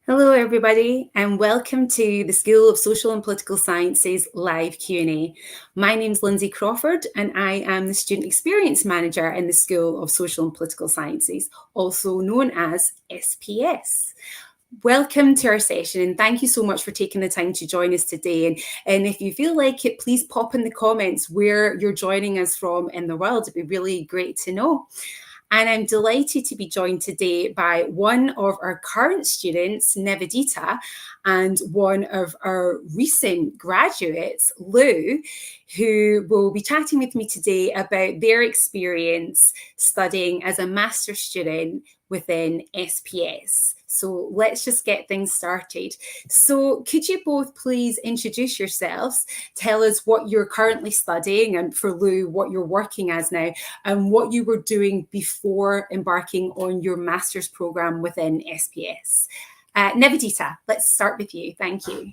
Hello, everybody, and welcome to the School of Social and Political Sciences live Q&A. My name's Lindsay Crawford, and I am the Student Experience Manager in the School of Social and Political Sciences, also known as SPS. Welcome to our session, and thank you so much for taking the time to join us today. And if you feel like it, please pop in the comments where you're joining us from in the world. It'd be really great to know. And I'm delighted to be joined today by one of our current students, Nivedita, and one of our recent graduates, Lou, who will be chatting with me today about their experience studying as a master's student within SPS. So let's just get things started. So could you both please introduce yourselves, tell us what you're currently studying, and for Lou, what you're working as now, and what you were doing before embarking on your master's program within SPS. Nivedita, let's start with you. Thank you.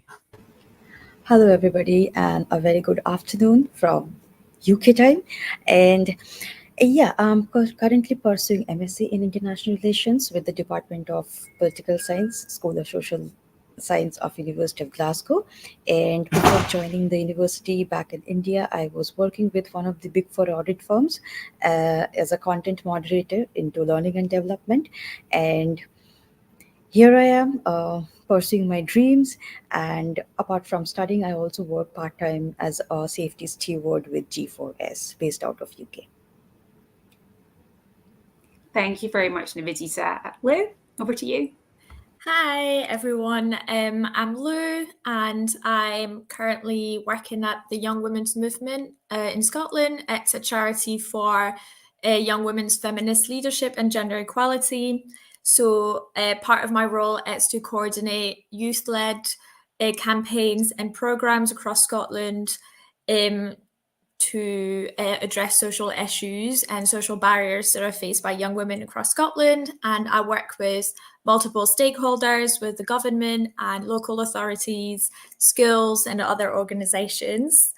Hello, everybody, and a very good afternoon from UK time. And I'm currently pursuing MSc in International Relations with the Department of Political Science, School of Social Science of University of Glasgow. And before joining the university back in India, I was working with one of the big four audit firms as a content moderator into learning and development. And here I am pursuing my dreams. And apart from studying, I also work part time as a safety steward with G4S based out of UK. Thank you very much, Nivedita. Lou, over to you. Hi everyone, I'm Lou and I'm currently working at the Young Women's Movement in Scotland. It's a charity for young women's feminist leadership and gender equality. So part of my role is to coordinate youth-led campaigns and programs across Scotland to address social issues and social barriers that are faced by young women across Scotland. And I work with multiple stakeholders, with the government and local authorities, schools, and other organisations.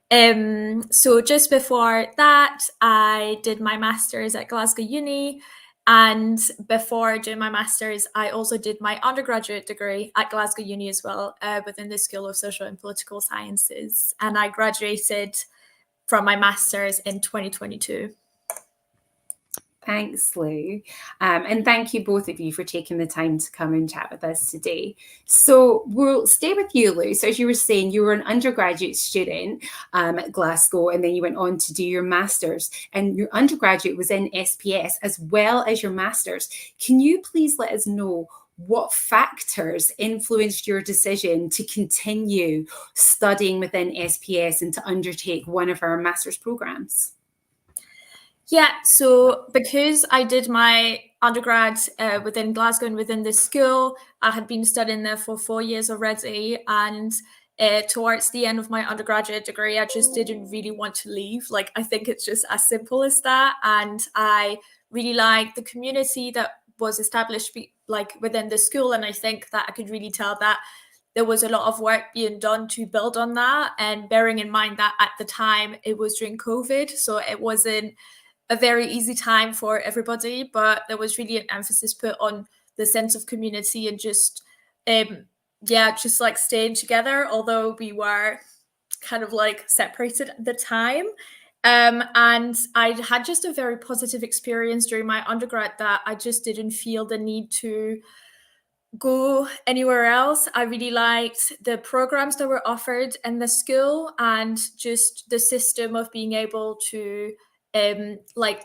So just before that, I did my master's at Glasgow Uni. And before doing my master's, I also did my undergraduate degree at Glasgow Uni as well, within the School of Social and Political Sciences. And I graduated from my master's in 2022. Thanks, Lou. And thank you both of you for taking the time to come and chat with us today. So we'll stay with you, Lou. So as you were saying, you were an undergraduate student at Glasgow, and then you went on to do your master's, and your undergraduate was in SPS as well as your master's. Can you please let us know what factors influenced your decision to continue studying within SPS and to undertake one of our master's programs? Yeah, so because I did my undergrad within Glasgow and within this school, I had been studying there for 4 years already. And towards the end of my undergraduate degree, I just didn't really want to leave. Like, I think it's just as simple as that. And I really liked the community that was established within the school. And I think that I could really tell that there was a lot of work being done to build on that. And bearing in mind that at the time it was during COVID, so it wasn't a very easy time for everybody, but there was really an emphasis put on the sense of community and just like staying together, although we were kind of like separated at the time. And I had just a very positive experience during my undergrad that I just didn't feel the need to go anywhere else. I really liked the programs that were offered in the school and just the system of being able to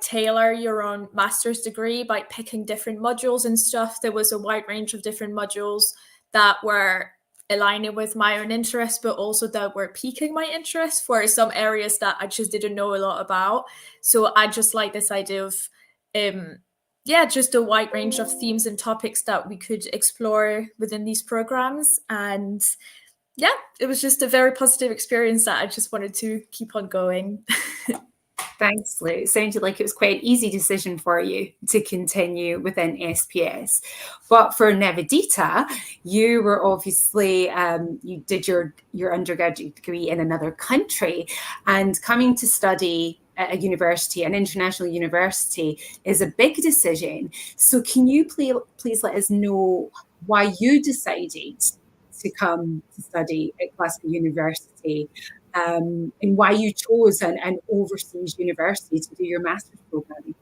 tailor your own master's degree by picking different modules and stuff. There was a wide range of different modules that were aligning with my own interests, but also that were piquing my interest for some areas that I just didn't know a lot about. So I just like this idea of just a wide range of themes and topics that we could explore within these programs. And yeah, it was just a very positive experience that I just wanted to keep on going. Thanks, Lou. It sounded like it was quite an easy decision for you to continue within SPS. But for Nivedita, you were obviously, you did your undergraduate degree in another country, and coming to study at a university, an international university, is a big decision. So can you please let us know why you decided to come to study at Glasgow University, and why you chose an overseas university to do your master's programme.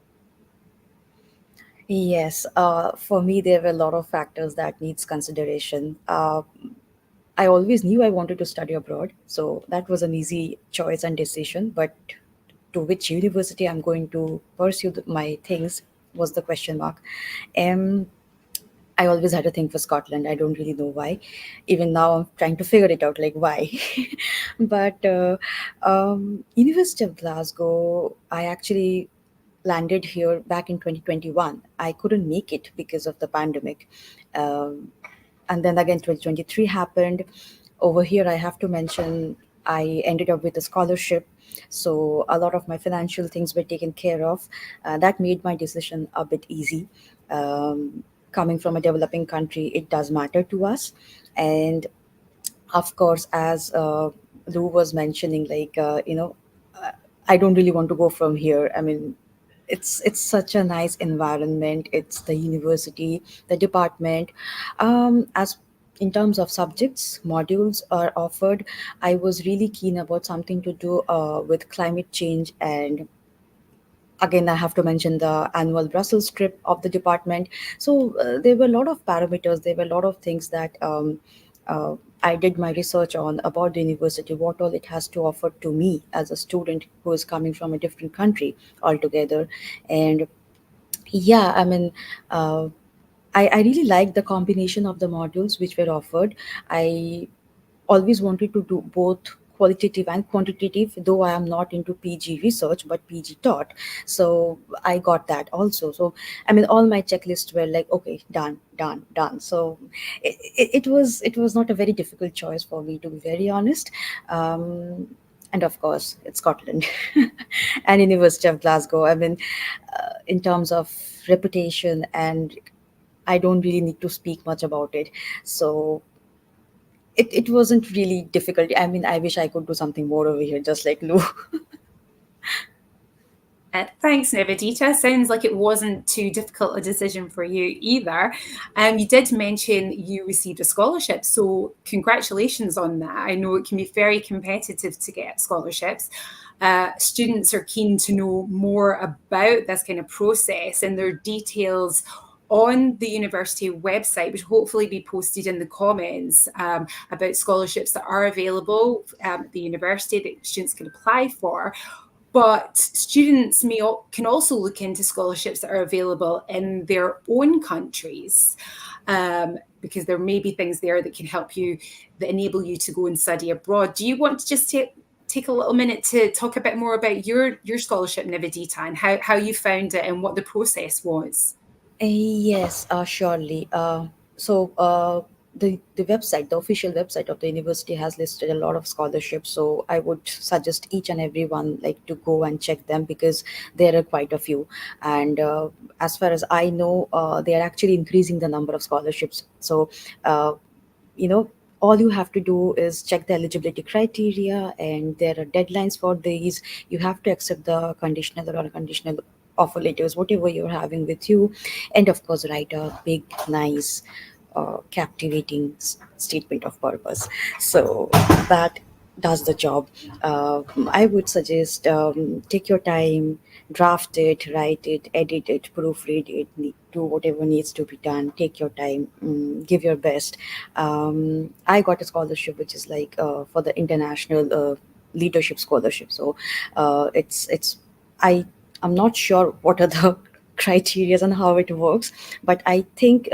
Yes, for me, there were a lot of factors that needs consideration. I always knew I wanted to study abroad, so that was an easy choice and decision. But to which university I'm going to pursue my things was the question mark. Um, I always had a thing for Scotland. I don't really know why. Even now, I'm trying to figure it out, like why. But University of Glasgow, I actually landed here back in 2021. I couldn't make it because of the pandemic. Um, and then again 2023 happened. Over here, I have to mention I ended up with a scholarship, so a lot of my financial things were taken care of. That made my decision a bit easy. Coming from a developing country, it does matter to us. And of course, as Lou was mentioning, like uh, I don't really want to go from here. I mean, it's such a nice environment. It's the university, the department. As in terms of subjects, modules are offered. I was really keen about something to do with climate change, and again I have to mention the annual Brussels trip of the department. So there were a lot of parameters, there were a lot of things that I did my research on about the university, what all it has to offer to me as a student who is coming from a different country altogether. And yeah, I mean, uh, I really like the combination of the modules which were offered. I always wanted to do both qualitative and quantitative, though I am not into PG research but PG taught. So I got that also. So I mean, all my checklists were like, okay, done, done, done. So it was not a very difficult choice for me, to be very honest. And of course, it's Scotland and University of Glasgow. I mean, in terms of reputation, and I don't really need to speak much about it. So it wasn't really difficult. I mean, I wish I could do something more over here, just like Lou. Thanks, Nivedita. Sounds like it wasn't too difficult a decision for you either. You did mention you received a scholarship, so congratulations on that. I know it can be very competitive to get scholarships. Students are keen to know more about this kind of process and their details on the university website, which will hopefully be posted in the comments, about scholarships that are available at the university that students can apply for. But students can also look into scholarships that are available in their own countries, because there may be things there that can help you, that enable you to go and study abroad. Do you want to just take a little minute to talk a bit more about your scholarship, Nivedita, and how you found it and what the process was? Yes, surely. So the website, the official website of the university, has listed a lot of scholarships. So I would suggest each and everyone like to go and check them, because there are quite a few. And as far as I know, they are actually increasing the number of scholarships. So uh, you know all you have to do is check the eligibility criteria, and there are deadlines for these. You have to accept the conditional or unconditional offer letters, whatever you're having with you, and of course write a big, nice, captivating statement of purpose. So that does the job. I would suggest, take your time, draft it, write it, edit it, proofread it, do whatever needs to be done. Take your time, give your best. I got a scholarship which is like for the international leadership scholarship. So it's I I'm not sure what are the criteria and how it works, but I think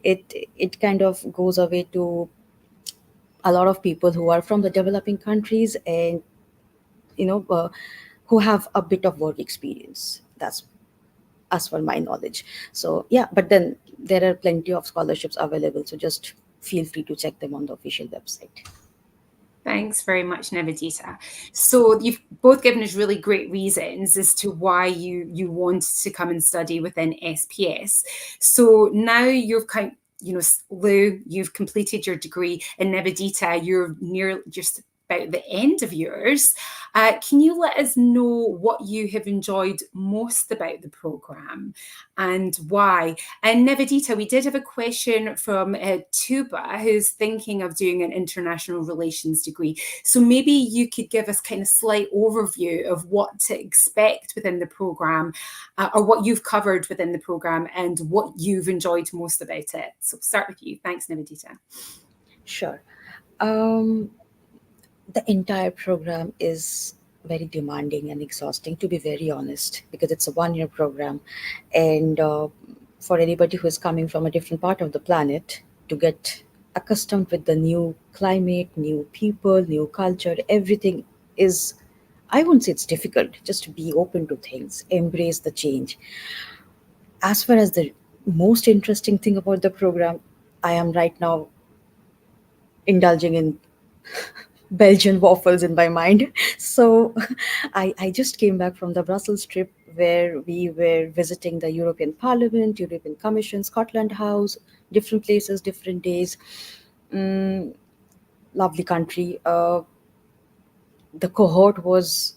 it kind of goes away to a lot of people who are from the developing countries, and you know uh, who have a bit of work experience. That's as for my knowledge. So yeah, but then there are plenty of scholarships available, so just feel free to check them on the official website. Thanks very much, Nivedita. So you've both given us really great reasons as to why you wanted to come and study within SPS. So now you've Lou, you've completed your degree, and Nivedita, you're about the end of yours. Can you let us know what you have enjoyed most about the programme and why? And Nivedita, we did have a question from Tuba, who's thinking of doing an international relations degree. So maybe you could give us kind of slight overview of what to expect within the programme, or what you've covered within the programme and what you've enjoyed most about it. So start with you. Thanks, Nivedita. Sure. The entire program is very demanding and exhausting, to be very honest, because it's a 1 year program. And for anybody who is coming from a different part of the planet, to get accustomed with the new climate, new people, new culture, everything is, I wouldn't say it's difficult, just to be open to things, embrace the change. As far as the most interesting thing about the program, I am right now indulging in Belgian waffles in my mind. So I just came back from the Brussels trip where we were visiting the European Parliament, European Commission, Scotland House, different places, different days. Mm, Lovely country. The cohort was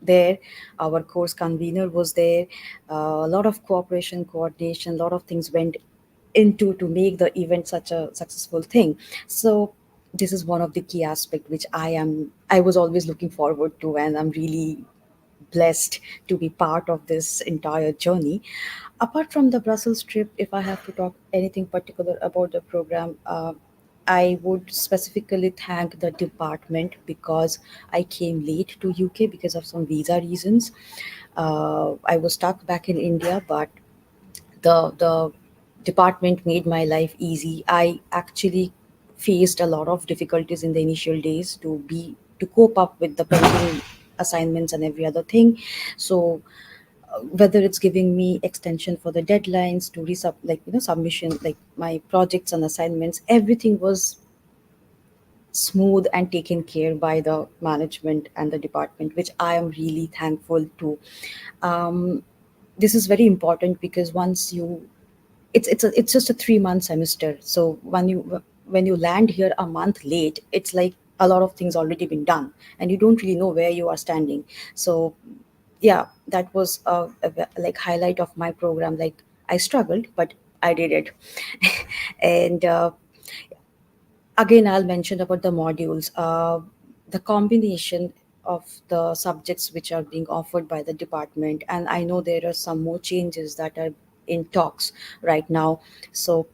there, our course convener was there. A lot of cooperation, coordination, a lot of things went into to make the event such a successful thing. So this is one of the key aspect which I was always looking forward to, and I'm really blessed to be part of this entire journey. Apart from the Brussels trip, if I have to talk anything particular about the program, I would specifically thank the department because I came late to UK because of some visa reasons. I was stuck back in India, but the department made my life easy. I actually faced a lot of difficulties in the initial days to cope up with the pending assignments and every other thing. So whether it's giving me extension for the deadlines to resub, like submission, like my projects and assignments, everything was smooth and taken care by the management and the department, which I am really thankful to. um, this is very important because once you it's just a 3 month semester. So when you land here a month late, it's like a lot of things already been done and you don't really know where you are standing. So yeah, that was like highlight of my program. Like, I struggled, but I did it. And again, I'll mention about the modules. The combination of the subjects which are being offered by the department, and I know there are some more changes that are in talks right now. So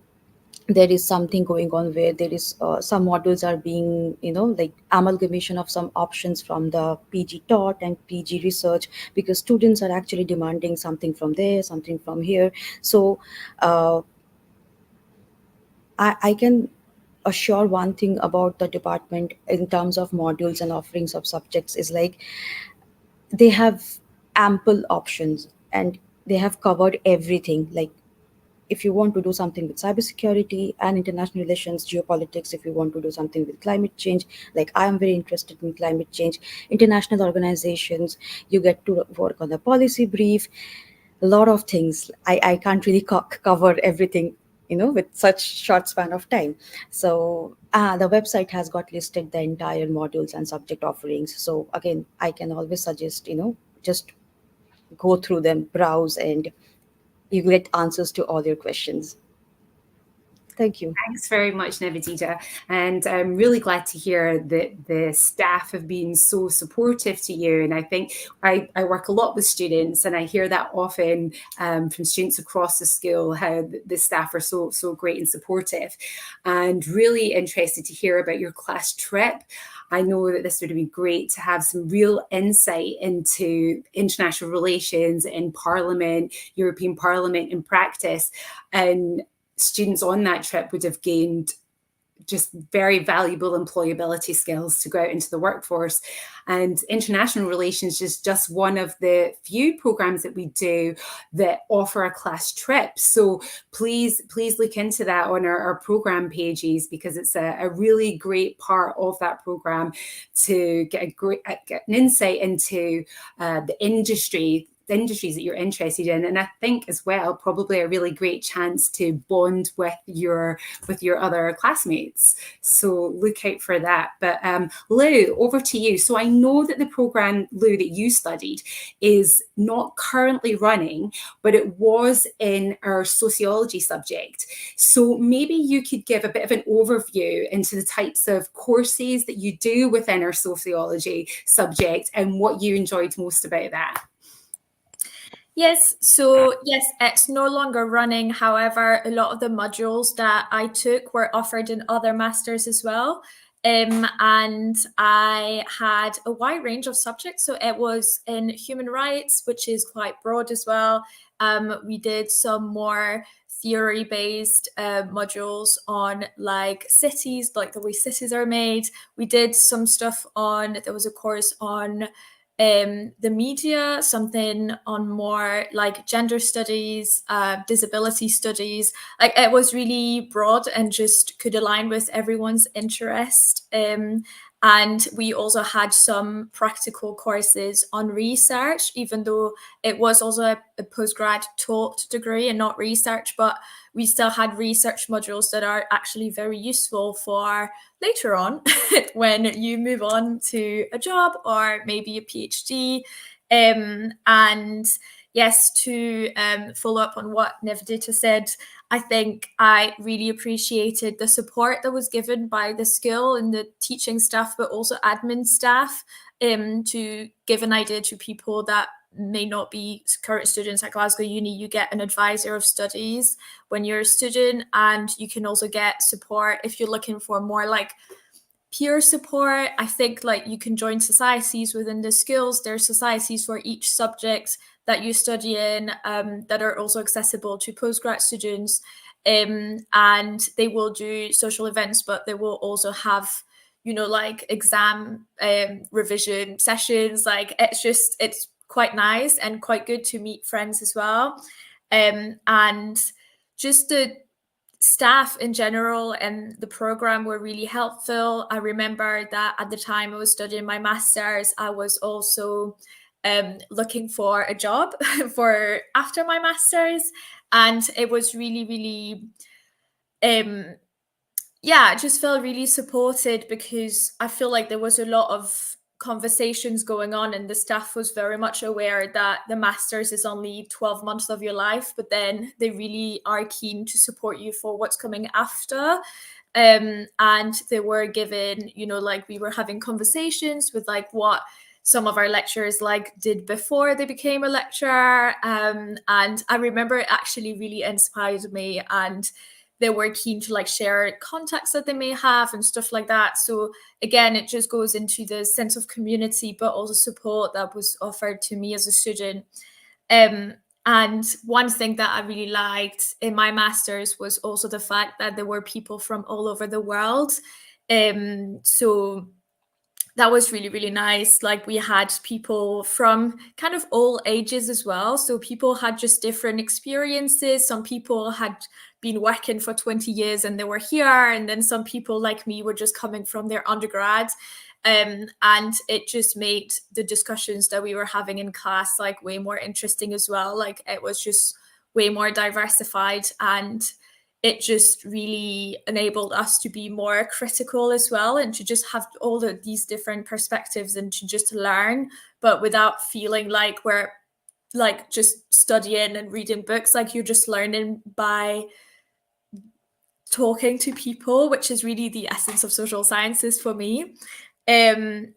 there is something going on where there is some modules are being, like amalgamation of some options from the PG taught and PG research, because students are actually demanding something from there, something from here. So uh, I can assure one thing about the department in terms of modules and offerings of subjects is like they have ample options and they have covered everything. Like, if you want to do something with cybersecurity and international relations, geopolitics, if you want to do something with climate change, like I am very interested in climate change, international organizations, you get to work on the policy brief, a lot of things. I can't really cover everything, with such short span of time. So the website has got listed the entire modules and subject offerings. So again, I can always suggest, just go through them, browse, and you get answers to all your questions. Thank you. Thanks very much, Nivedita. And I'm really glad to hear that the staff have been so supportive to you. And I think I work a lot with students, and I hear that often from students across the school, how the staff are so great and supportive. And really interested to hear about your class trip. I know that this would be great to have some real insight into international relations in Parliament, European Parliament in practice. And students on that trip would have gained just very valuable employability skills to go out into the workforce. And international relations is just one of the few programs that we do that offer a class trip. So please look into that on our program pages, because it's a really great part of that program to get an insight into the industry industries that you're interested in. And I think as well, probably a really great chance to bond with your other classmates. So look out for that. But Lou, over to you. So I know that the programme, Lou, that you studied is not currently running, but it was in our sociology subject. So maybe you could give a bit of an overview into the types of courses that you do within our sociology subject and what you enjoyed most about that. Yes, so yes, it's no longer running. However, a lot of the modules that I took were offered in other masters as well. And I had a wide range of subjects. So it was in human rights, which is quite broad as well. We did some more theory-based modules on like cities, like the way cities are made. We did some stuff on, there was a course on the media, something on more like gender studies, disability studies. Like it was really broad and just could align with everyone's interest. And we also had some practical courses on research, even though it was also a postgrad taught degree and not research, but we still had research modules that are actually very useful for later on when you move on to a job or maybe a PhD. And yes, to follow up on what Nivedita said, I think I really appreciated the support that was given by the school and the teaching staff, but also admin staff, to give an idea to people that may not be current students at Glasgow Uni. You get an advisor of studies when you're a student, and you can also get support if you're looking for more like peer support. I think like you can join societies within the schools. There are societies for each subject that you study in, that are also accessible to postgrad students, and they will do social events, but they will also have, you know, like exam revision sessions. Like it's quite nice and quite good to meet friends as well. And just the staff in general and the program were really helpful. I remember that at the time I was studying my master's, I was also looking for a job for after my master's, and it was really, really I just felt really supported because I feel like there was a lot of conversations going on, and the staff was very much aware that the master's is only 12 months of your life, but then they really are keen to support you for what's coming after. And they were given, you know, like we were having conversations with like what some of our lecturers like did before they became a lecturer. And I remember it actually really inspired me, and they were keen to like share contacts that they may have and stuff like that. So again, it just goes into the sense of community, but also support that was offered to me as a student. And one thing that I really liked in my master's was also the fact that there were people from all over the world. So that was really, really nice. Like we had people from kind of all ages as well. So people had just different experiences. Some people had been working for 20 years and they were here. And then some people like me were just coming from their undergrad. And it just made the discussions that we were having in class like way more interesting as well. Like it was just way more diversified, and it just really enabled us to be more critical as well, and to just have all of these different perspectives and to just learn, but without feeling like we're like just studying and reading books. Like you're just learning by talking to people, which is really the essence of social sciences for me. And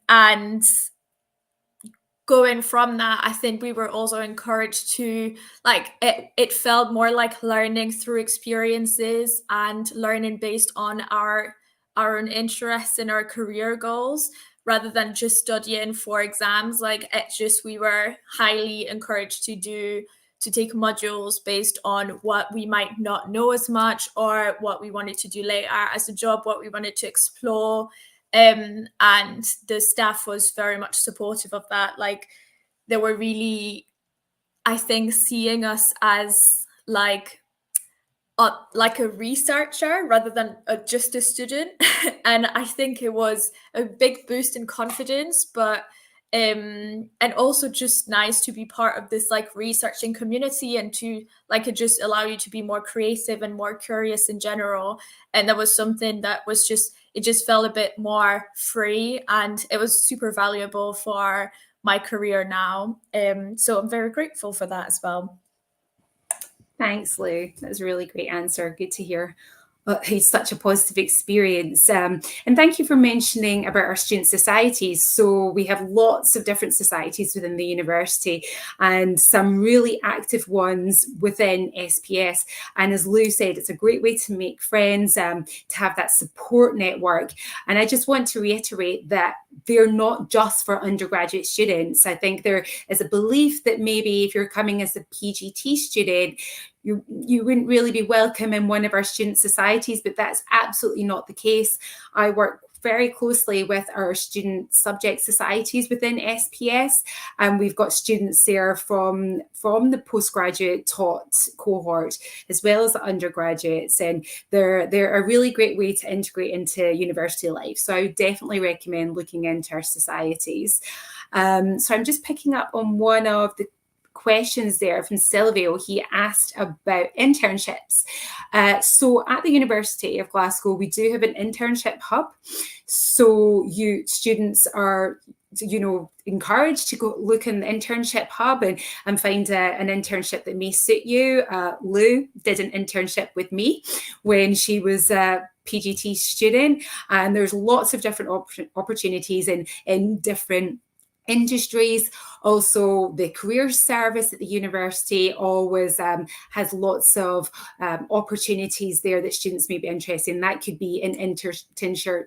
going from that, I think we were also encouraged to like it felt more like learning through experiences and learning based on our own interests and our career goals, rather than just studying for exams. Like it just, we were highly encouraged to take modules based on what we might not know as much, or what we wanted to do later as a job, what we wanted to explore. And the staff was very much supportive of that. Like they were really, I think, seeing us as like a researcher rather than just a student. And I think it was a big boost in confidence, but and also just nice to be part of this like researching community, and to like it just allow you to be more creative and more curious in general. And that was something that was just, it just felt a bit more free, and it was super valuable for my career now. So I'm very grateful for that as well. Thanks, Lou. That was a really great answer. Good to hear. It's such a positive experience. And thank you for mentioning about our student societies. So we have lots of different societies within the university, and some really active ones within SPS. And as Lou said, it's a great way to make friends, to have that support network. And I just want to reiterate that they're not just for undergraduate students. I think there is a belief that maybe if you're coming as a PGT student, you wouldn't really be welcome in one of our student societies, but that's absolutely not the case. I work very closely with our student subject societies within SPS, and we've got students there from the postgraduate taught cohort as well as the undergraduates, and they're a really great way to integrate into university life. So I would definitely recommend looking into our societies. So I'm just picking up on one of the questions there from Silvio. He asked about internships. So at the University of Glasgow, we do have an internship hub. So students are encouraged to go look in the internship hub and find an internship that may suit you. Lou did an internship with me when she was a PGT student, and there's lots of different opportunities in different industries. Also, the career service at the university always has lots of opportunities there that students may be interested in. That could be an internship,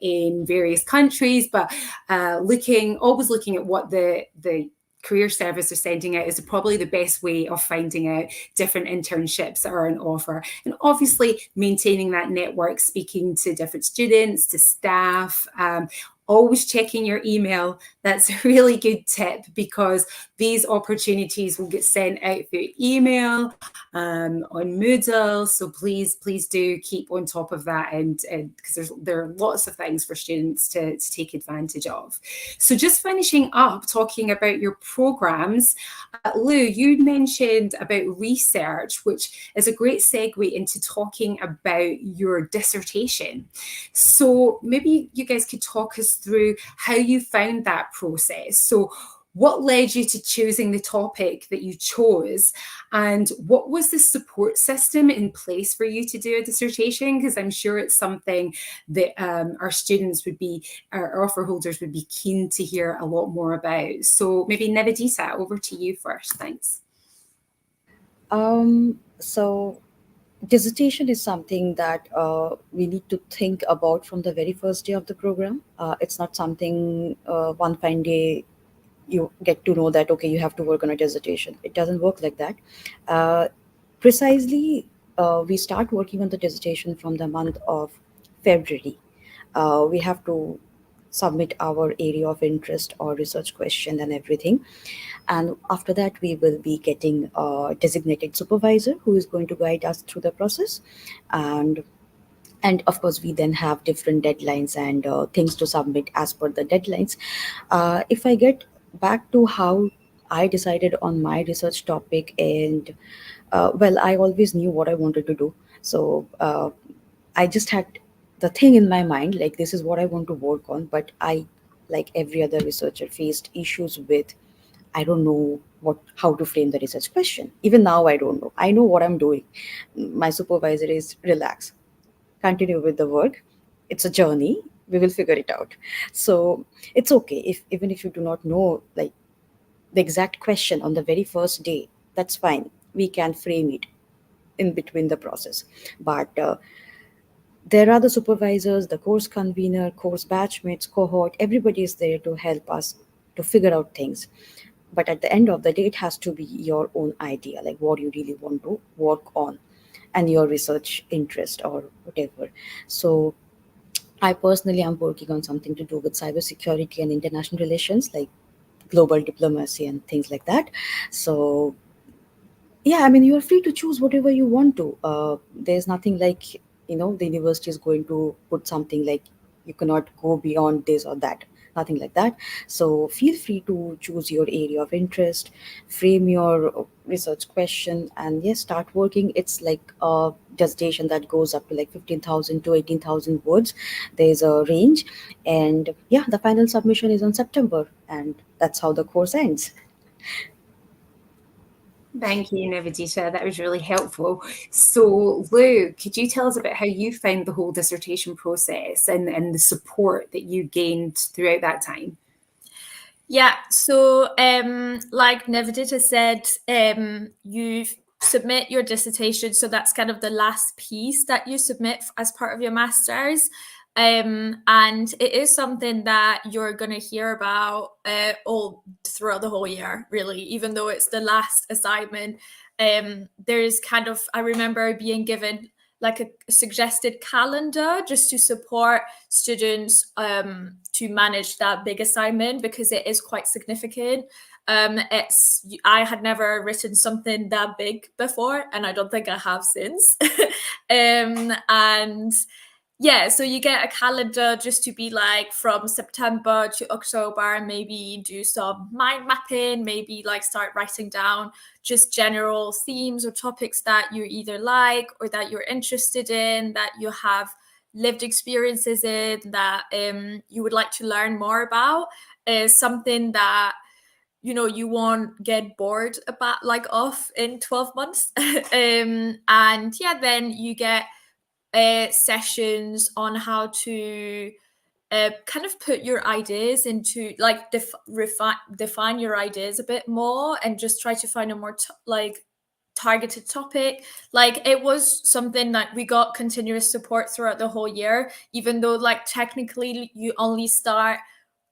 in various countries, but always looking at what the career service are sending out is probably the best way of finding out different internships that are on offer. And obviously maintaining that network, speaking to different students, to staff, always checking your email. That's a really good tip, because these opportunities will get sent out through email, on Moodle. So please do keep on top of that, and because there are lots of things for students to take advantage of. So just finishing up talking about your programs, Lou, you mentioned about research, which is a great segue into talking about your dissertation. So maybe you guys could talk us through how you found that process. So what led you to choosing the topic that you chose, and what was the support system in place for you to do a dissertation? Because I'm sure it's something that our students our offer holders would be keen to hear a lot more about. So maybe Nivedita, over to you first. Thanks. So dissertation is something that we need to think about from the very first day of the program. It's not something one fine day you get to know that, okay, you have to work on a dissertation. It doesn't work like that. Precisely, we start working on the dissertation from the month of February. We have to submit our area of interest or research question and everything. And after that, we will be getting a designated supervisor who is going to guide us through the process. And of course, we then have different deadlines and things to submit as per the deadlines. If I get back to how I decided on my research topic, and well, I always knew what I wanted to do. So I just had the thing in my mind, like, this is what I want to work on. But I, like every other researcher, faced issues with, I don't know how to frame the research question. Even now, I don't know. I know what I'm doing. My supervisor is, relax, continue with the work. It's a journey. We will figure it out. So it's okay if even if you do not know like the exact question on the very first day. That's fine. We can frame it in between the process. But there are the supervisors, the course convener, course batchmates, cohort. Everybody is there to help us to figure out things. But at the end of the day, it has to be your own idea, like what you really want to work on and your research interest or whatever. So I personally am working on something to do with cybersecurity and international relations, like global diplomacy and things like that. So yeah, I mean, you are free to choose whatever you want to. There's nothing like, the university is going to put something like you cannot go beyond this or that. nothing like that. So feel free to choose your area of interest, frame your research question, and yes, start working. It's like a dissertation that goes up to like 15,000 to 18,000 words. There's a range, and yeah, the final submission is on September, and that's how the course ends. Thank you, Nivedita. That was really helpful. So, Lou, could you tell us about how you found the whole dissertation process and the support that you gained throughout that time? Yeah, so like Nivedita said, you submit your dissertation. So that's kind of the last piece that you submit as part of your master's. And it is something that you're going to hear about all throughout the whole year, really, even though it's the last assignment. There's kind of, I remember being given like a suggested calendar just to support students to manage that big assignment, because it is quite significant. I had never written something that big before, and I don't think I have since. And yeah, so you get a calendar just to be like from September to October, maybe do some mind mapping, maybe like start writing down just general themes or topics that you either like or that you're interested in, that you have lived experiences in, that you would like to learn more about, is something that you won't get bored about like off in 12 months. And yeah, then you get sessions on how to kind of put your ideas into like define your ideas a bit more, and just try to find a more targeted topic. Like, it was something that we got continuous support throughout the whole year, even though like technically you only start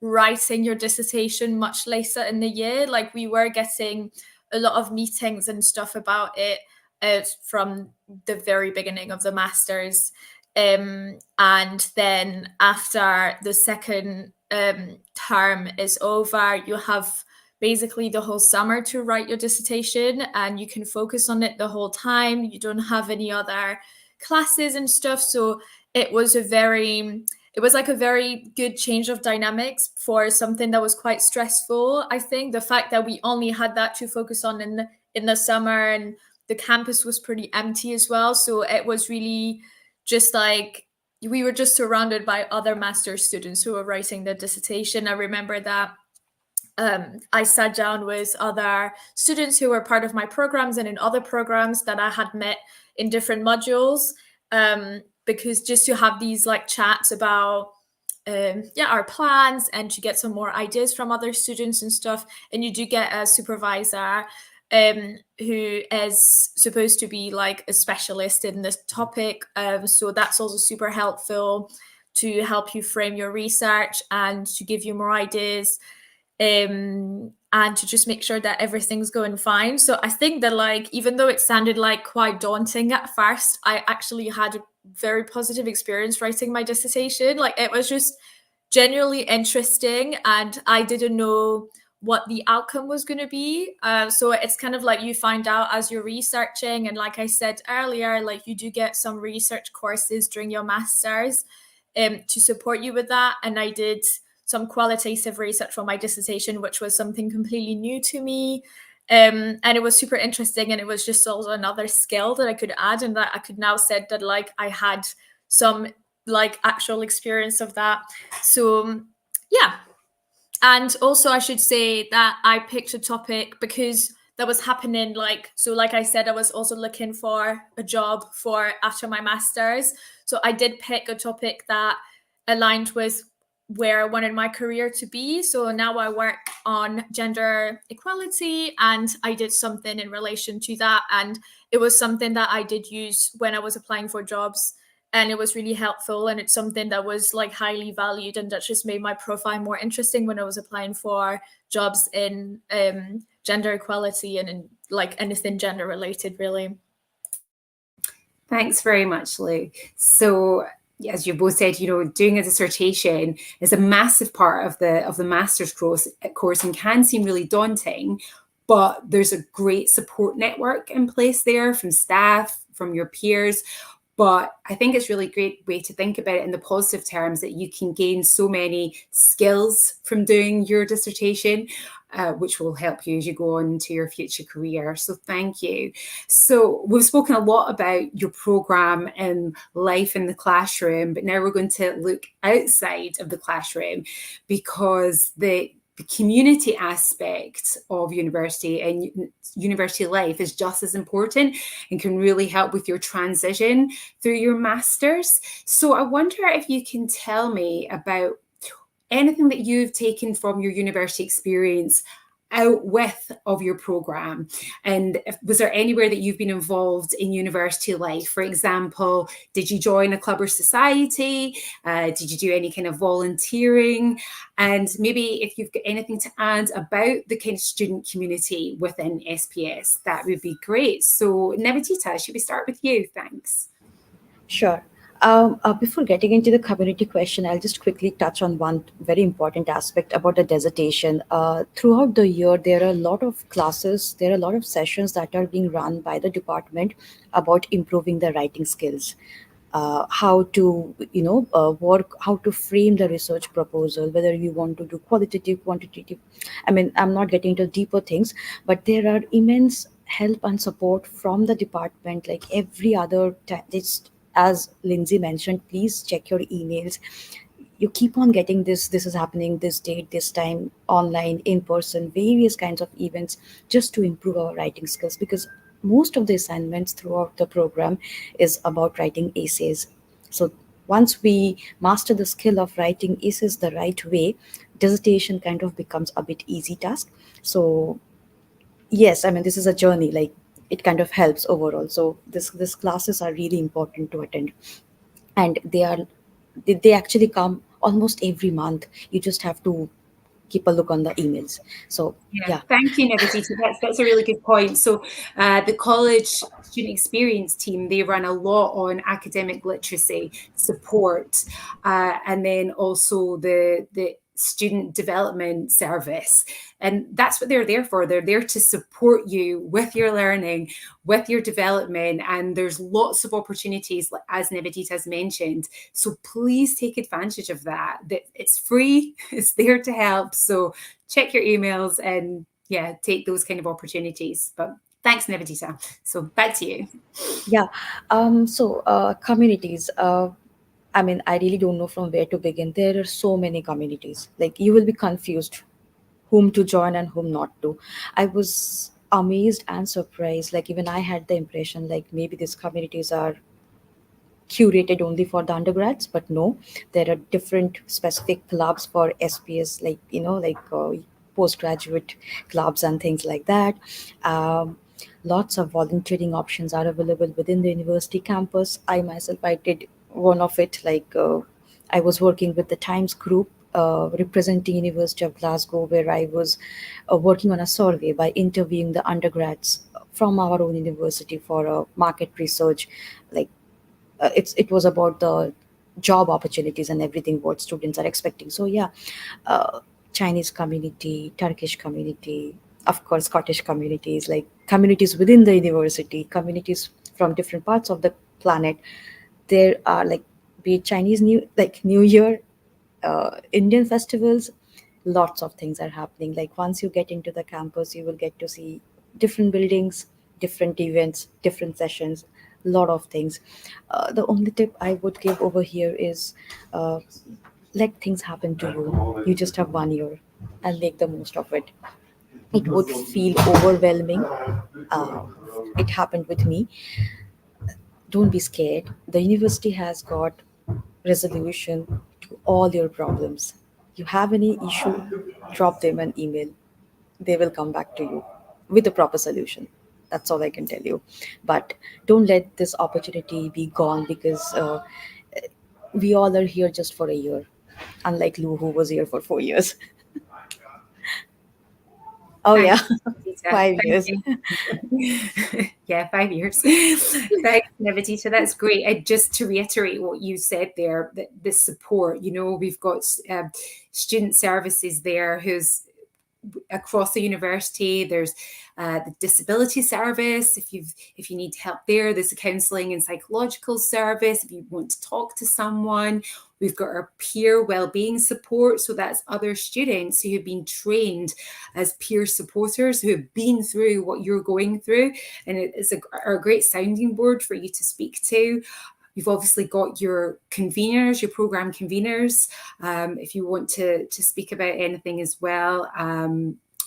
writing your dissertation much later in the year. Like, we were getting a lot of meetings and stuff about it from the very beginning of the masters. And then after the second term is over, you have basically the whole summer to write your dissertation, and you can focus on it the whole time. You don't have any other classes and stuff. So it was like a very good change of dynamics for something that was quite stressful. I think the fact that we only had that to focus on in the summer, and the campus was pretty empty as well. So it was really just like we were just surrounded by other master's students who were writing their dissertation. I remember that I sat down with other students who were part of my programs and in other programs that I had met in different modules, because just to have these like chats about our plans, and to get some more ideas from other students and stuff. And you do get a supervisor who is supposed to be like a specialist in this topic. So that's also super helpful to help you frame your research and to give you more ideas, and to just make sure that everything's going fine. So I think that like, even though it sounded like quite daunting at first, I actually had a very positive experience writing my dissertation. Like, it was just genuinely interesting, and I didn't know what the outcome was going to be. So it's kind of like you find out as you're researching. And like I said earlier, like, you do get some research courses during your master's to support you with that. And I did some qualitative research for my dissertation, which was something completely new to me. And it was super interesting. And it was just also another skill that I could add, and that I could now say that like I had some like actual experience of that. So yeah. And also I should say that I picked a topic because that was happening like I said, I was also looking for a job for after my master's. So I did pick a topic that aligned with where I wanted my career to be. So now I work on gender equality, and I did something in relation to that. And it was something that I did use when I was applying for jobs, and it was really helpful. And it's something that was like highly valued, and that just made my profile more interesting when I was applying for jobs in gender equality and in like anything gender related, really. Thanks very much, Lou. So, as you both said, doing a dissertation is a massive part of the master's course and can seem really daunting, but there's a great support network in place there from staff, from your peers. But I think it's really great way to think about it in the positive terms, that you can gain so many skills from doing your dissertation, which will help you as you go on into your future career. So thank you. So we've spoken a lot about your programme and life in the classroom, but now we're going to look outside of the classroom, because the community aspect of university and university life is just as important and can really help with your transition through your masters. So I wonder if you can tell me about anything that you've taken from your university experience out with of your program, and was there anywhere that you've been involved in university life? For example, did you join a club or society? Did you do any kind of volunteering? And maybe if you've got anything to add about the kind of student community within SPS, that would be great. So Nivedita, should we start with you? Thanks. Sure. Before getting into the community question, I'll just quickly touch on one very important aspect about the dissertation. Throughout the year, there are a lot of classes, there are a lot of sessions that are being run by the department about improving the writing skills. How to work, how to frame the research proposal, whether you want to do qualitative, quantitative. I mean, I'm not getting into deeper things, but there are immense help and support from the department, like every other time. As Lindsay mentioned, please check your emails. You keep on getting this is happening, this date, this time, online, in person, various kinds of events, just to improve our writing skills, because most of the assignments throughout the program is about writing essays. So once we master the skill of writing essays the right way, dissertation kind of becomes a bit easy task. So yes, I mean, this is a journey, like it kind of helps overall. So this classes are really important to attend, and they actually come almost every month. You just have to keep a look on the emails. So yeah. Thank you, Nivedita. That's a really good point. So the college student experience team, they run a lot on academic literacy support, and then also the student development service. And that's what they're there for. They're there to support you with your learning, with your development. And there's lots of opportunities, as Nivedita has mentioned. So please take advantage of that. It's free, it's there to help. So check your emails and take those kind of opportunities. But thanks, Nivedita. So back to you. Yeah. Communities. I mean, I really don't know from where to begin. There are so many communities. Like, you will be confused whom to join and whom not to. I was amazed and surprised. Like, even I had the impression like maybe these communities are curated only for the undergrads, but no, there are different specific clubs for SPS, like postgraduate clubs and things like that. Lots of volunteering options are available within the university campus. I myself, I did one of it. I was working with the Times Group, representing University of Glasgow, where I was working on a survey by interviewing the undergrads from our own university for market research. Like, it was about the job opportunities and everything what students are expecting. So yeah, Chinese community, Turkish community, of course Scottish communities, like communities within the university, communities from different parts of the planet. There are, like, be it Chinese New Year, Indian festivals, lots of things are happening. Like, once you get into the campus, you will get to see different buildings, different events, different sessions, lot of things. The only tip I would give over here is, let things happen to you. You just have 1 year and make the most of it. It would feel overwhelming. Uh, it happened with me. Don't be scared. The university has got resolution to all your problems. You have any issue, drop them an email. They will come back to you with a proper solution. That's all I can tell you. But don't let this opportunity be gone, because we all are here just for a year, unlike Lou, who was here for 4 years. Oh, yeah, Thanks, Nivedita. 5 years. Yeah, 5 years. Thanks, Nivedita. That's great. Just to reiterate what you said there, that the support, we've got student services there who's across the university. There's the disability service. If you need help there's a counselling and psychological service if you want to talk to someone. We've got our peer wellbeing support, so that's other students who have been trained as peer supporters, who have been through what you're going through, and it's a great sounding board for you to speak to. You've obviously got your conveners, your program conveners, if you want to speak about anything as well.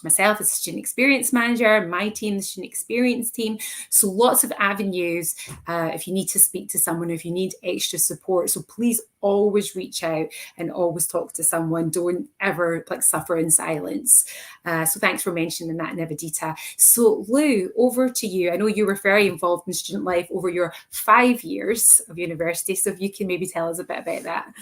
Myself as a student experience manager, my team, the student experience team. So lots of avenues if you need to speak to someone, if you need extra support. So please always reach out and always talk to someone. Don't ever suffer in silence. So thanks for mentioning that, Nivedita. So Lou, over to you. I know you were very involved in student life over your 5 years of university. So if you can maybe tell us a bit about that.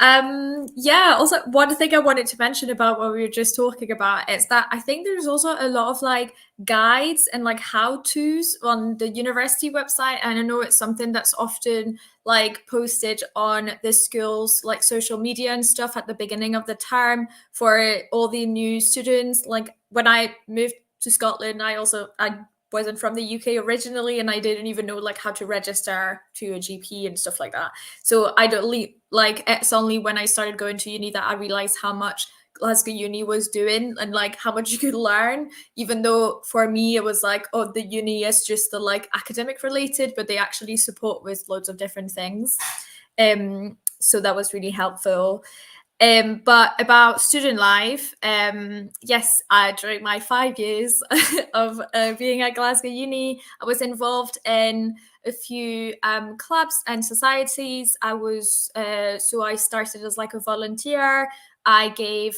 Also one thing I wanted to mention about what we were just talking about is that I think there's also a lot of guides and how-tos on the university website, and I know it's something that's often posted on the school's social media and stuff at the beginning of the term for all the new students. When I moved to Scotland, I wasn't from the UK originally, and I didn't even know how to register to a GP and stuff like that. So I don't it's only when I started going to uni that I realized how much Glasgow Uni was doing and how much you could learn, even though for me it was oh, the uni is just the academic related, but they actually support with loads of different things. So that was really helpful. But about student life, yes, during my 5 years of being at Glasgow Uni, I was involved in a few clubs and societies. So I started as a volunteer. I gave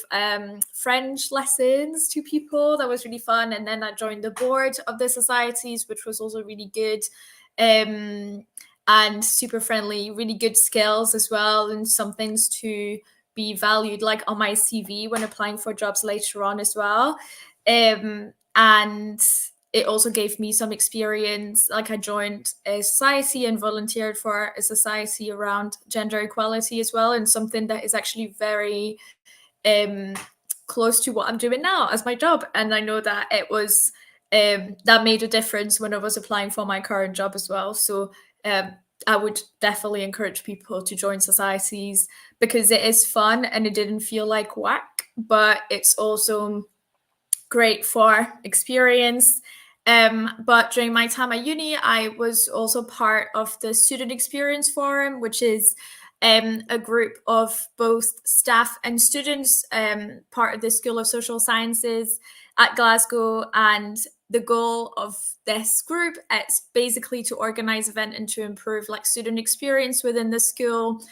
French lessons to people. That was really fun. And then I joined the board of the societies, which was also really good. And super friendly, really good skills as well, and some things to be valued on my CV when applying for jobs later on as well. And it also gave me some experience. I joined a society and volunteered for a society around gender equality as well, and something that is actually very close to what I'm doing now as my job. And I know that it was that made a difference when I was applying for my current job as well. So I would definitely encourage people to join societies because it is fun and it didn't feel like whack, but it's also great for experience. But during my time at uni, I was also part of the Student Experience Forum, which is a group of both staff and students, part of the School of Social Sciences at Glasgow. And the goal of this group is basically to organize events and to improve student experience within the school.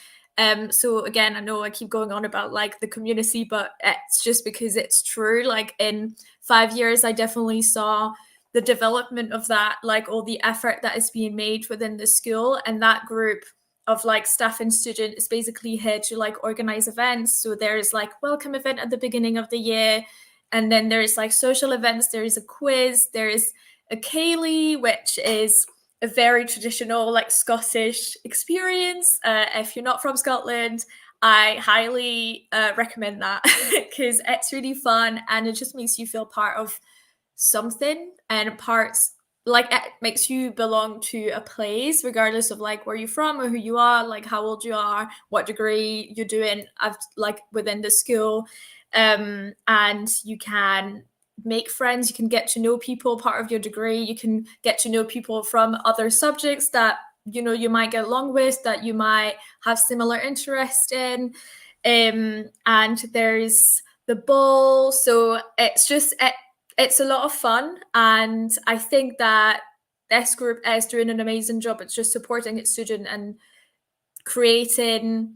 So again, I know I keep going on about the community, but it's just because it's true. In 5 years, I definitely saw the development of that, all the effort that is being made within the school. And that group of staff and student is basically here to organize events. So there's welcome event at the beginning of the year. And then there's social events, there is a quiz, there is a ceilidh, which is a very traditional Scottish experience. If you're not from Scotland, I highly recommend that because it's really fun and it just makes you feel part of something, and it makes you belong to a place regardless of where you're from or who you are, how old you are, what degree you're doing within the school. And you can make friends, you can get to know people part of your degree, you can get to know people from other subjects that you might get along with, that you might have similar interest in. And there's the ball, so it's a lot of fun, and I think that this group is doing an amazing job. It's just supporting its student and creating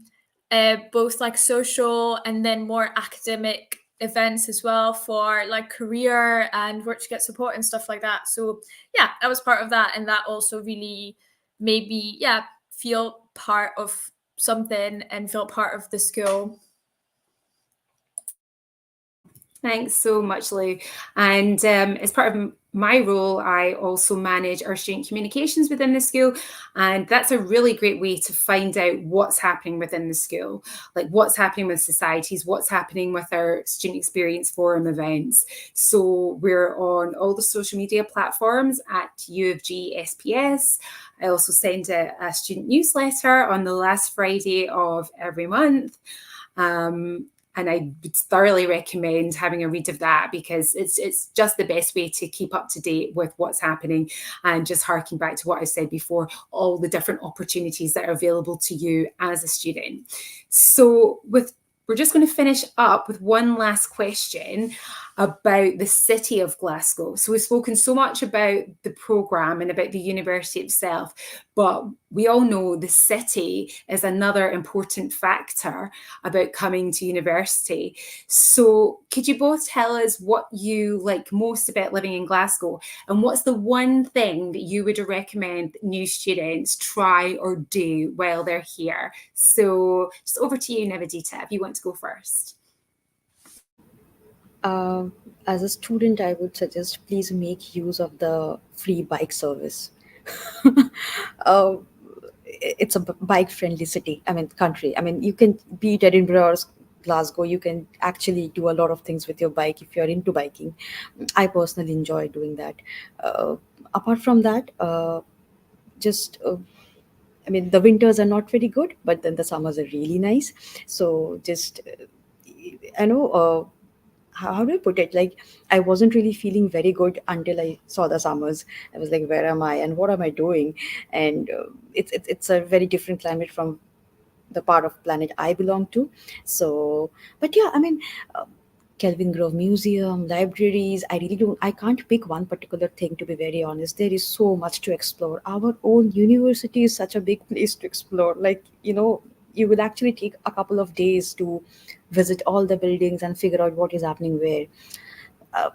both social and then more academic events as well for career and work to get support and stuff like that. So yeah, I was part of that, and that also really made me feel part of something and feel part of the school. Thanks so much, Lou. And as part of my role, I also manage our student communications within the school, and that's a really great way to find out what's happening within the school, like what's happening with societies, what's happening with our student experience forum events. So we're on all the social media platforms at UofG SPS. I also send a student newsletter on the last Friday of every month. And I would thoroughly recommend having a read of that, because it's just the best way to keep up to date with what's happening, and just harking back to what I said before, all the different opportunities that are available to you as a student. So we're just going to finish up with one last question about the city of Glasgow. So we've spoken so much about the programme and about the university itself, but we all know the city is another important factor about coming to university. So could you both tell us what you like most about living in Glasgow, and what's the one thing that you would recommend new students try or do while they're here? So just over to you, Nivedita, if you want to go first. As a student, I would suggest please make use of the free bike service. uh, it's a bike-friendly city. I mean, country. I mean, you can be it Edinburgh or Glasgow. You can actually do a lot of things with your bike if you're into biking. I personally enjoy doing that. Apart from that, just I mean, the winters are not very good, but then the summers are really nice. So just I know. How do I put it? Like, I wasn't really feeling very good until I saw the summers. I was like, where am I and what am I doing? And it's a very different climate from the part of planet I belong to. So, but yeah, I mean, Kelvin Grove Museum, libraries. I can't pick one particular thing, to be very honest. There is so much to explore. Our own university is such a big place to explore. Like, you will actually take a couple of days to visit all the buildings and figure out what is happening where. Uh,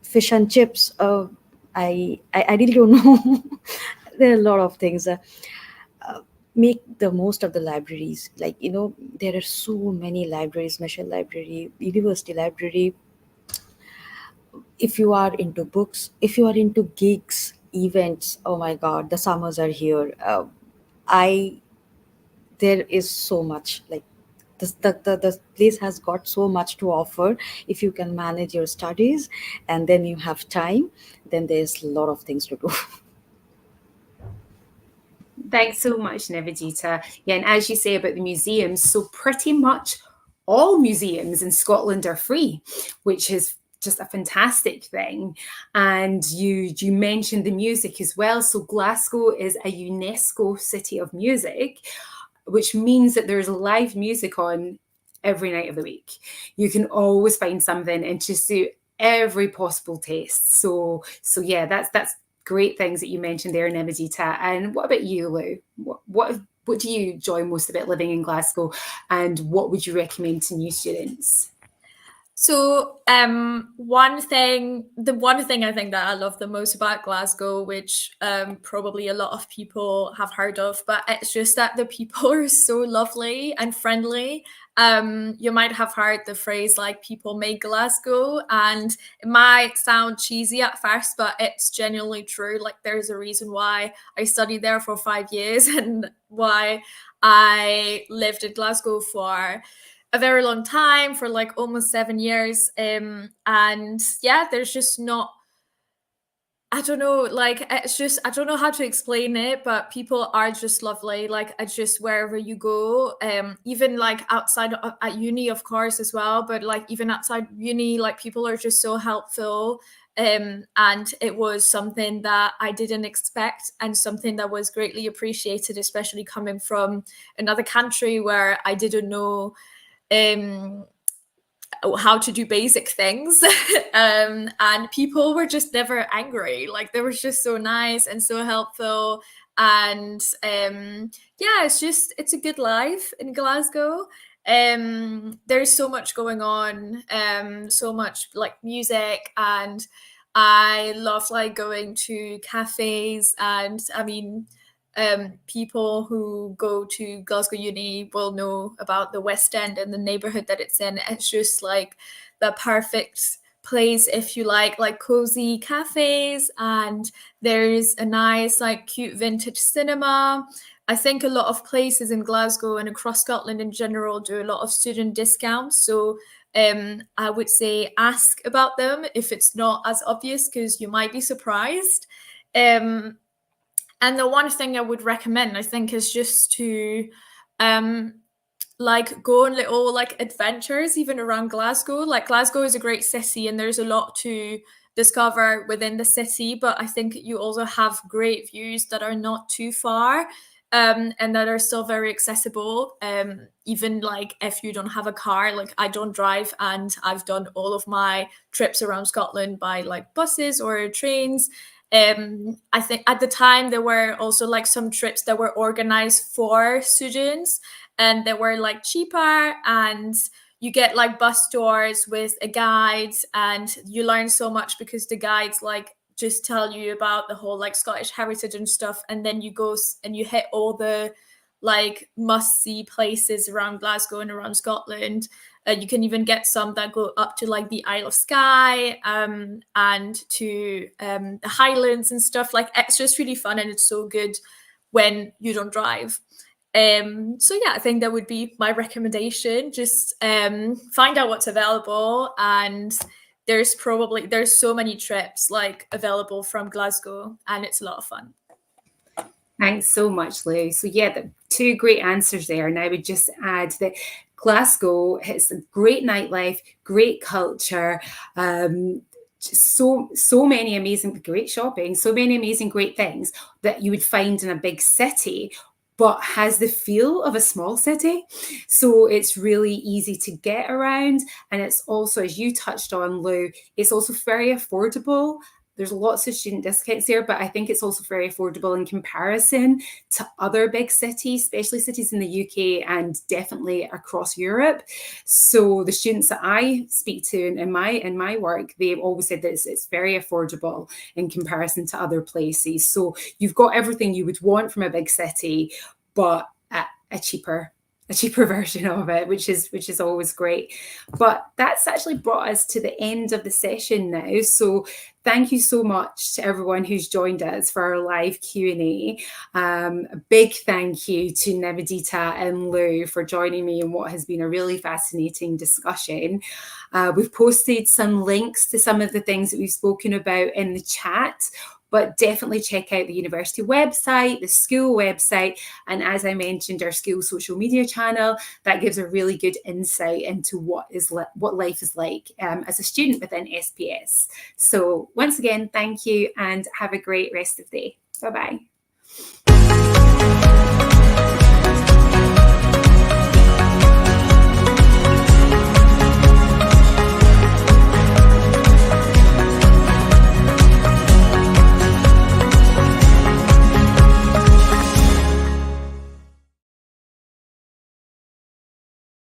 Fish and chips. I really don't know. There are a lot of things. Uh, Make the most of the libraries. Like, there are so many libraries, Michelle Library, University Library. If you are into books, if you are into gigs, events, oh my God, the summers are here. I There is so much, like, the place has got so much to offer. If you can manage your studies and then you have time, then there's a lot of things to do. Thanks so much, Nivedita. Yeah, and as you say about the museums, so pretty much all museums in Scotland are free, which is just a fantastic thing. And you mentioned the music as well. So Glasgow is a UNESCO City of Music, which means that there's live music on every night of the week. You can always find something and to suit every possible taste. So yeah, that's great things that you mentioned there, Nivedita. And what about you, Lou? What do you enjoy most about living in Glasgow, and what would you recommend to new students? So the one thing I think that I love the most about Glasgow, which probably a lot of people have heard of, but it's just that the people are so lovely and friendly. You might have heard the phrase like "people make Glasgow," and it might sound cheesy at first, but it's genuinely true. Like, there's a reason why I studied there for 5 years and why I lived in Glasgow for a very long time, for like almost 7 years. And yeah, there's just not, I don't know, like, it's just, I don't know how to explain it, but people are just lovely. Like, it's just wherever you go, even like outside at uni, of course, as well, but like even outside uni, like, people are just so helpful. And it was something that I didn't expect, and something that was greatly appreciated, especially coming from another country where I didn't know how to do basic things. And people were just never angry. Like, they were just so nice and so helpful. And yeah, it's a good life in Glasgow. There's so much going on, so much like music, and I love like going to cafes. And I mean, people who go to Glasgow Uni will know about the West End and the neighborhood that it's in. It's just like the perfect place if you like cozy cafes, and there's a nice like cute vintage cinema. I think a lot of places in Glasgow and across Scotland in general do a lot of student discounts. So I would say ask about them if it's not as obvious, because you might be surprised. And the one thing I would recommend, I think, is just to like go on little like adventures even around Glasgow. Like Glasgow is a great city and there's a lot to discover within the city, but I think you also have great views that are not too far, and that are still very accessible. Even like if you don't have a car, like I don't drive and I've done all of my trips around Scotland by like buses or trains. I think at the time there were also like some trips that were organized for students and they were like cheaper, and you get like bus tours with a guide and you learn so much because the guides like just tell you about the whole like Scottish heritage and stuff, and then you go and you hit all the like must-see places around Glasgow and around Scotland. You can even get some that go up to like the Isle of Skye, and to the Highlands and stuff. Like it's just really fun and it's so good when you don't drive. So yeah, I think that would be my recommendation. Just find out what's available, and there's so many trips like available from Glasgow, and it's a lot of fun. Thanks so much, Lou. So yeah, the two great answers there. And I would just add that Glasgow has a great nightlife, great culture, so many amazing, great shopping, so many amazing, great things that you would find in a big city, but has the feel of a small city. So it's really easy to get around. And it's also, as you touched on, Lou, it's also very affordable. There's lots of student discounts there, but I think it's also very affordable in comparison to other big cities, especially cities in the UK and definitely across Europe. So the students that I speak to in my work, they've always said that it's very affordable in comparison to other places. So you've got everything you would want from a big city, but at a cheaper version of it, which is always great. But that's actually brought us to the end of the session now. So thank you so much to everyone who's joined us for our live Q&A. A big thank you to Nivedita and Lou for joining me in what has been a really fascinating discussion. We've posted some links to some of the things that we've spoken about in the chat, but definitely check out the university website, the school website, and as I mentioned, our school social media channel. That gives a really good insight into what life is like as a student within SPS. So once again, thank you and have a great rest of the day. Bye-bye.